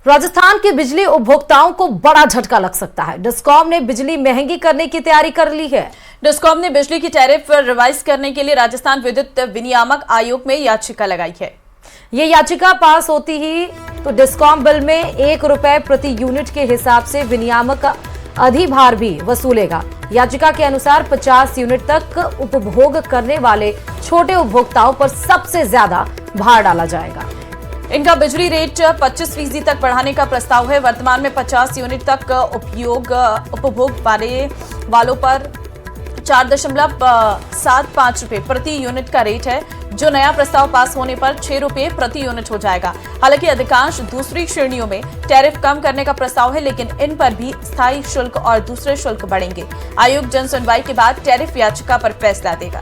राजस्थान के बिजली उपभोक्ताओं को बड़ा झटका लग सकता है। डिस्कॉम ने बिजली महंगी करने की तैयारी कर ली है। डिस्कॉम ने बिजली की टैरिफ रिवाइज करने के लिए राजस्थान विद्युत विनियामक आयोग में याचिका लगाई है। ये याचिका पास होती ही तो डिस्कॉम बिल में ₹1 प्रति यूनिट के हिसाब से विनियामक अधिभार भी वसूलेगा। याचिका के अनुसार 50 यूनिट तक उपभोग करने वाले छोटे उपभोक्ताओं पर सबसे ज्यादा भार डाला जाएगा। इनका बिजली रेट 25% तक बढ़ाने का प्रस्ताव है। वर्तमान में 50 यूनिट तक उपभोग वालों पर 4.75 रुपए प्रति यूनिट का रेट है, जो नया प्रस्ताव पास होने पर ₹6 प्रति यूनिट हो जाएगा। हालांकि अधिकांश दूसरी श्रेणियों में टैरिफ कम करने का प्रस्ताव है, लेकिन इन पर भी स्थायी शुल्क और दूसरे शुल्क बढ़ेंगे। आयोग जन सुनवाई के बाद टैरिफ याचिका पर फैसला देगा।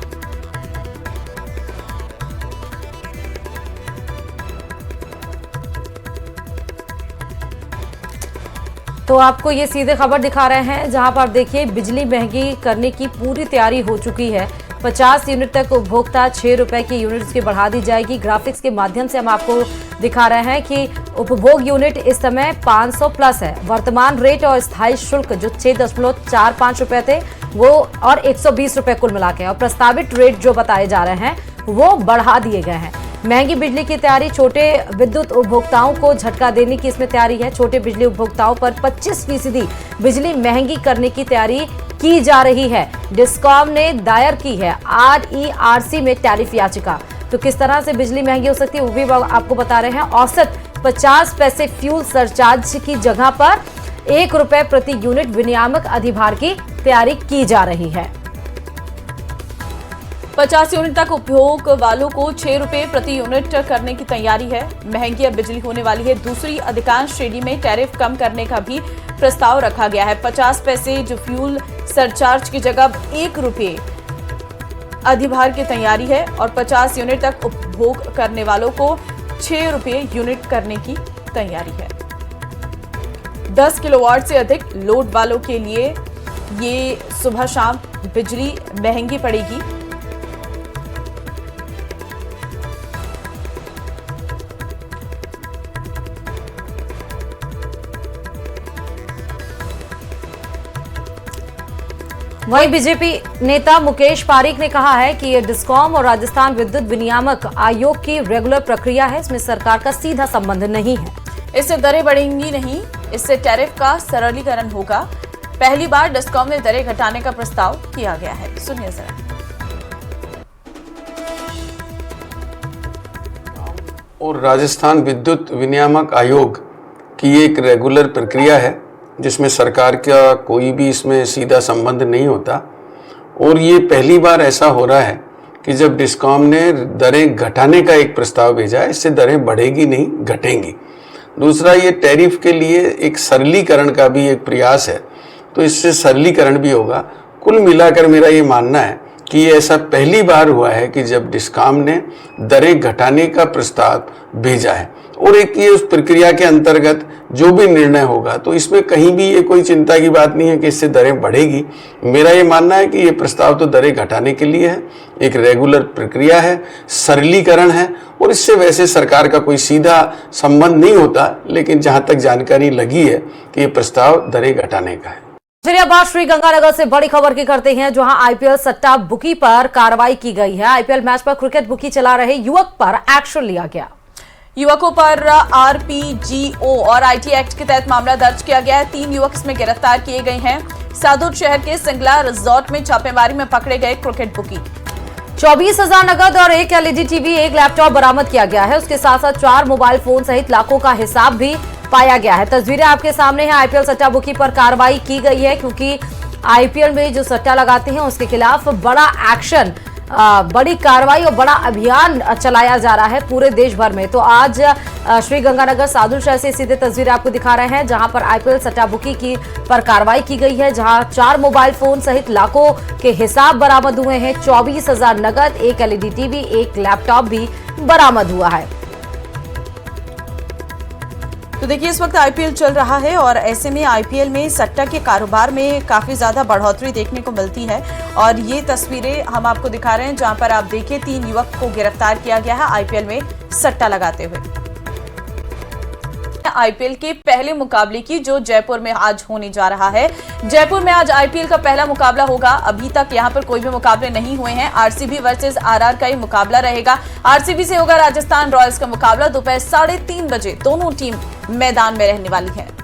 तो आपको ये सीधे खबर दिखा रहे हैं, जहां पर देखिए बिजली महंगी करने की पूरी तैयारी हो चुकी है। 50 यूनिट तक उपभोक्ता ₹6 की यूनिट की बढ़ा दी जाएगी। ग्राफिक्स के माध्यम से हम आपको दिखा रहे हैं कि उपभोग यूनिट इस समय 500 प्लस है। वर्तमान रेट और स्थायी शुल्क जो 6.45 रुपए थे वो और ₹120 कुल मिला के, और प्रस्तावित रेट जो बताए जा रहे हैं वो बढ़ा दिए गए हैं। महंगी बिजली की तैयारी छोटे विद्युत उपभोक्ताओं को झटका देने की इसमें तैयारी है। छोटे बिजली उपभोक्ताओं पर 25% बिजली महंगी करने की तैयारी की जा रही है। डिस्कॉम ने दायर की है RERC में टैरिफ याचिका। तो किस तरह से बिजली महंगी हो सकती है वो भी आपको बता रहे हैं। औसत 50 पैसे फ्यूल सरचार्ज की जगह पर ₹1 प्रति यूनिट विनियामक अधिभार की तैयारी की जा रही है। 50 यूनिट तक उपभोग वालों को ₹6 प्रति यूनिट करने की तैयारी है। महंगी अब बिजली होने वाली है। दूसरी अधिकांश श्रेणी में टैरिफ कम करने का भी प्रस्ताव रखा गया है। 50 पैसे जो फ्यूल सरचार्ज की जगह ₹1 अधिभार की तैयारी है, और 50 यूनिट तक उपभोग करने वालों को ₹6 यूनिट करने की तैयारी है। 10 किलोवाट से अधिक लोड वालों के लिए ये सुबह शाम बिजली महंगी पड़ेगी। वहीं बीजेपी नेता मुकेश पारीक ने कहा है कि ये डिस्कॉम और राजस्थान विद्युत विनियामक आयोग की रेगुलर प्रक्रिया है, इसमें सरकार का सीधा संबंध नहीं है। इससे दरें बढ़ेंगी नहीं, इससे टैरिफ का सरलीकरण होगा। पहली बार डिस्कॉम ने दरें घटाने का प्रस्ताव किया गया है। सुनिए जरा। और राजस्थान विद्युत विनियामक आयोग की एक रेगुलर प्रक्रिया है, जिसमें सरकार का कोई भी इसमें सीधा संबंध नहीं होता। और ये पहली बार ऐसा हो रहा है कि जब डिस्कॉम ने दरें घटाने का एक प्रस्ताव भेजा है, इससे दरें बढ़ेगी नहीं, घटेंगी। दूसरा, ये टैरिफ के लिए एक सरलीकरण का भी एक प्रयास है, तो इससे सरलीकरण भी होगा। कुल मिलाकर मेरा ये मानना है कि ये ऐसा पहली बार हुआ है कि जब डिस्कॉम ने दरें घटाने का प्रस्ताव भेजा है, और एक ये उस प्रक्रिया के अंतर्गत जो भी निर्णय होगा, तो इसमें कहीं भी ये कोई चिंता की बात नहीं है कि इससे दरें बढ़ेगी। मेरा ये मानना है कि ये प्रस्ताव तो दरें घटाने के लिए है, एक रेगुलर प्रक्रिया है, सरलीकरण है, और इससे वैसे सरकार का कोई सीधा संबंध नहीं होता, लेकिन जहाँ तक जानकारी लगी है कि ये प्रस्ताव दरें घटाने का है। चलिए अब बात श्रीगंगानगर से बड़ी खबर की करते हैं, जहां IPL सट्टा बुकी पर कार्रवाई की गई है। IPL मैच पर क्रिकेट बुकी चला रहे युवक पर एक्शन लिया गया। युवकों पर RPGO और IT एक्ट के तहत मामला दर्ज किया गया है। 3 युवक इसमें गिरफ्तार किए गए हैं। सादुर शहर के सिंगला रिजॉर्ट में छापेमारी में पकड़े गए क्रिकेट बुकी। 24,000 नगद और एक LED टीवी, एक लैपटॉप बरामद किया गया है। उसके साथ साथ 4 मोबाइल फोन सहित लाखों का हिसाब भी पाया गया है। तस्वीरें आपके सामने हैं। IPL सट्टा बुकी पर कार्रवाई की गई है, क्योंकि IPL में जो सट्टा लगाते हैं उसके खिलाफ बड़ा एक्शन, बड़ी कार्रवाई और बड़ा अभियान चलाया जा रहा है पूरे देश भर में। तो आज श्रीगंगानगर सादुर शहर से सीधे तस्वीरें आपको दिखा रहे हैं, जहां पर IPL सट्टा बुकी की पर कार्रवाई की गई है, जहां 4 मोबाइल फोन सहित लाखों के हिसाब बरामद हुए हैं। 24,000 नगद, एक LED टीवी, एक लैपटॉप भी बरामद हुआ है। तो देखिए, इस वक्त IPL चल रहा है, और ऐसे में IPL में सट्टा के कारोबार में काफ़ी ज़्यादा बढ़ोतरी देखने को मिलती है। और ये तस्वीरें हम आपको दिखा रहे हैं, जहां पर आप देखिए 3 युवक को गिरफ्तार किया गया है IPL में सट्टा लगाते हुए। आईपीएल के पहले मुकाबले की, जो जयपुर में आज होने जा रहा है। जयपुर में आज आईपीएल का पहला मुकाबला होगा। अभी तक यहां पर कोई भी मुकाबले नहीं हुए हैं। आरसीबी वर्सेस आरआर का ही मुकाबला रहेगा। आरसीबी से होगा राजस्थान रॉयल्स का मुकाबला। दोपहर 3:30 बजे दोनों टीम मैदान में रहने वाली है।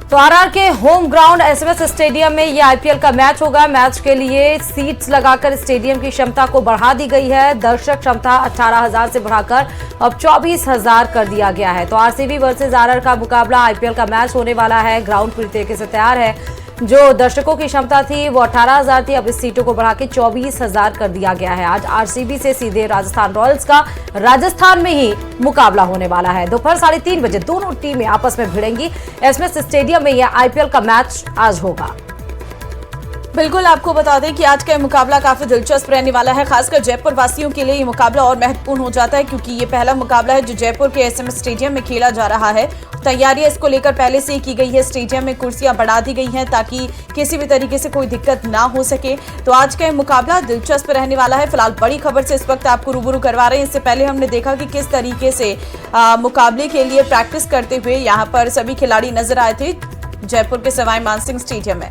तो आरआर के होम ग्राउंड एसएमएस स्टेडियम में ये आईपीएल का मैच होगा। मैच के लिए सीट्स लगाकर स्टेडियम की क्षमता को बढ़ा दी गई है। दर्शक क्षमता 18,000 से बढ़ाकर अब 24,000 कर दिया गया है। तो आरसीबी वर्सेस आरआर का मुकाबला आईपीएल का मैच होने वाला है। ग्राउंड पूरी तरीके से तैयार है। जो दर्शकों की क्षमता थी वो 18,000 थी, अब इस सीटों को बढ़ा के 24,000 कर दिया गया है। आज आरसीबी से सीधे राजस्थान रॉयल्स का राजस्थान में ही मुकाबला होने वाला है। दोपहर 3:30 बजे दोनों टीमें आपस में भिड़ेंगी। एसएमएस स्टेडियम में यह आईपीएल का मैच आज होगा। बिल्कुल, आपको बता दें कि आज का मुकाबला काफी दिलचस्प रहने वाला है। खासकर जयपुर वासियों के लिए ये मुकाबला और महत्वपूर्ण हो जाता है, क्योंकि ये पहला मुकाबला है जो जयपुर के एसएमएस स्टेडियम में खेला जा रहा है। तैयारियां इसको लेकर पहले से ही की गई है। स्टेडियम में कुर्सियां बढ़ा दी गई हैं ताकि किसी भी तरीके से कोई दिक्कत ना हो सके। तो आज का मुकाबला दिलचस्प रहने वाला है। फिलहाल बड़ी खबर से इस वक्त आपको रूबरू करवा रहे हैं। इससे पहले हमने देखा कि किस तरीके से मुकाबले के लिए प्रैक्टिस करते हुए यहाँ पर सभी खिलाड़ी नजर आए थे जयपुर के सवाई मानसिंह स्टेडियम में।